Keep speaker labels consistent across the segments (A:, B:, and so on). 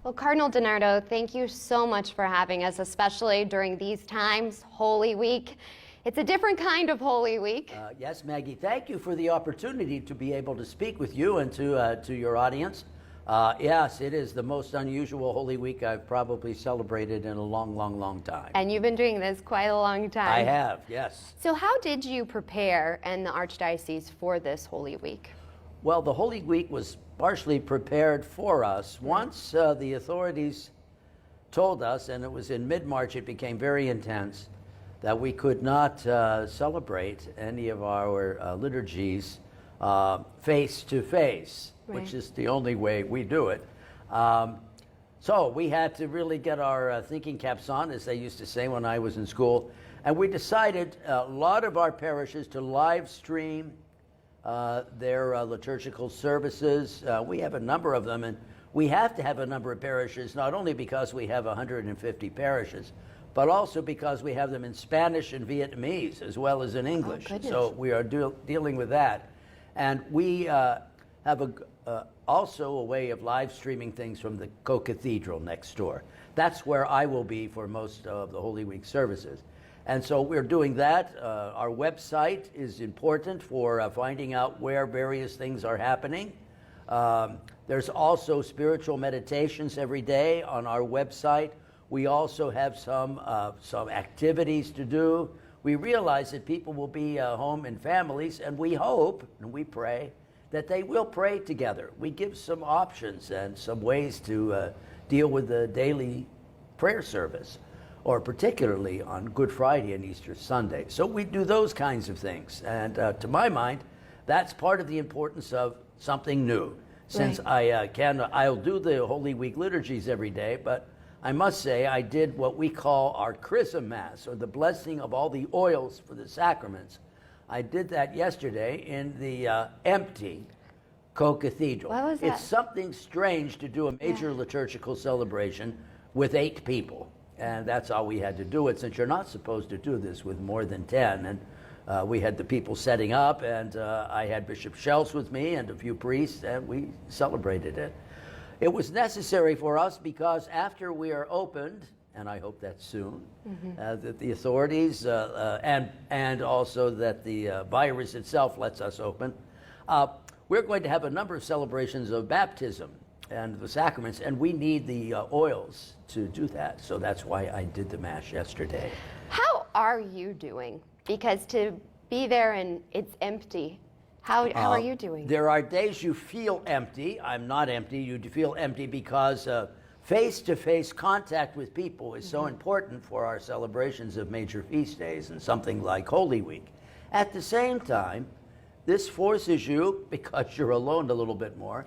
A: Well, Cardinal DiNardo, thank you so much for having us, especially during these times, Holy Week. It's a different kind of Holy Week.
B: Yes, Maggie, thank you for the opportunity to be able to speak with you and to your audience. Yes, it is the most unusual Holy Week I've probably celebrated in a long time.
A: And you've been doing this quite a long time.
B: I have, yes.
A: So how did you prepare in the Archdiocese for this Holy Week?
B: Well, the Holy Week was partially prepared for us. Once the authorities told us, and it was in mid-March, it became very intense, that we could not celebrate any of our liturgies face-to-face, which is the only way we do it. So we had to really get our thinking caps on, as they used to say when I was in school, and we decided a lot of our parishes to live stream their liturgical services. We have a number of them, and we have to have a number of parishes, not only because we have 150 parishes, but also because we have them in Spanish and Vietnamese, as well as in English. So we are dealing with that. And we have also a way of live streaming things from the co-cathedral next door. That's where I will be for most of the Holy Week services. And so we're doing that. Our website is important for finding out where various things are happening. There's also spiritual meditations every day on our website. We also have some activities to do. We realize that people will be home in families, and we hope and we pray that they will pray together. We give some options and some ways to deal with the daily prayer service, or particularly on Good Friday and Easter Sunday. So we do those kinds of things. And to my mind, that's part of the importance of something new. Since I'll do the Holy Week liturgies every day, but I must say I did what we call our Chrism Mass, or the blessing of all the oils for the sacraments. I did that yesterday in the empty co-cathedral.
A: What was that?
B: It's something strange to do a major liturgical celebration with 8 people. And that's how we had to do it, since you're not supposed to do this with more than 10. And we had the people setting up, and I had Bishop Schultz with me and a few priests, and we celebrated it. It was necessary for us because after we are opened, and I hope that's soon, that the authorities and also that the virus itself lets us open, we're going to have a number of celebrations of baptism and the sacraments, and we need the oils to do that. So that's why I did the Mass yesterday.
A: How are you doing? Because to be there and it's empty, how are you doing?
B: There are days you feel empty. I'm not empty. You feel empty because face-to-face contact with people is so important for our celebrations of major feast days and something like Holy Week. At the same time, this forces you, because you're alone a little bit more,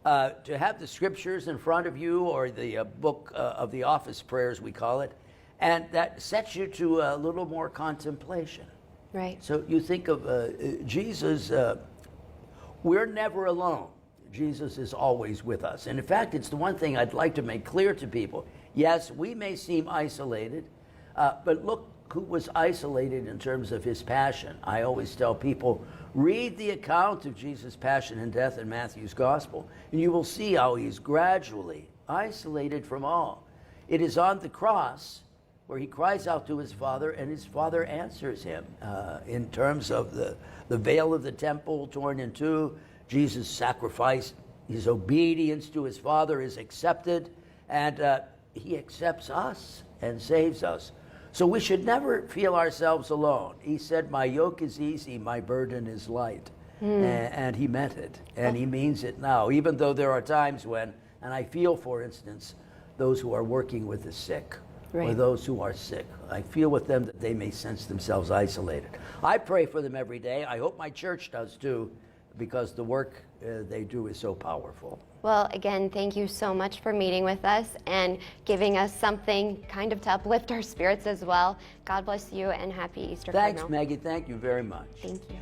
B: to have the scriptures in front of you, or the book of the office prayers, we call it, and that sets you to a little more contemplation.
A: Right.
B: So you think of Jesus, we're never alone. Jesus is always with us. And in fact, it's the one thing I'd like to make clear to people. Yes, we may seem isolated, but look who was isolated in terms of his passion. I always tell people, read the account of Jesus' passion and death in Matthew's Gospel, and you will see how he's gradually isolated from all. It is on the cross where he cries out to his Father, and his Father answers him in terms of the veil of the temple torn in two. Jesus' sacrifice, his obedience to his Father is accepted, and he accepts us and saves us. So we should never feel ourselves alone. He said, my yoke is easy, my burden is light. And he meant it, and he means it now, even though there are times when, and I feel, for instance, those who are working with the sick, or those who are sick. I feel with them that they may sense themselves isolated. I pray for them every day. I hope my church does too, because the work they do is so powerful.
A: Well, again, thank you so much for meeting with us and giving us something kind of to uplift our spirits as well. God bless you, and happy Easter.
B: Thanks,
A: Cardinal.
B: Maggie. Thank you very much.
A: Thank you.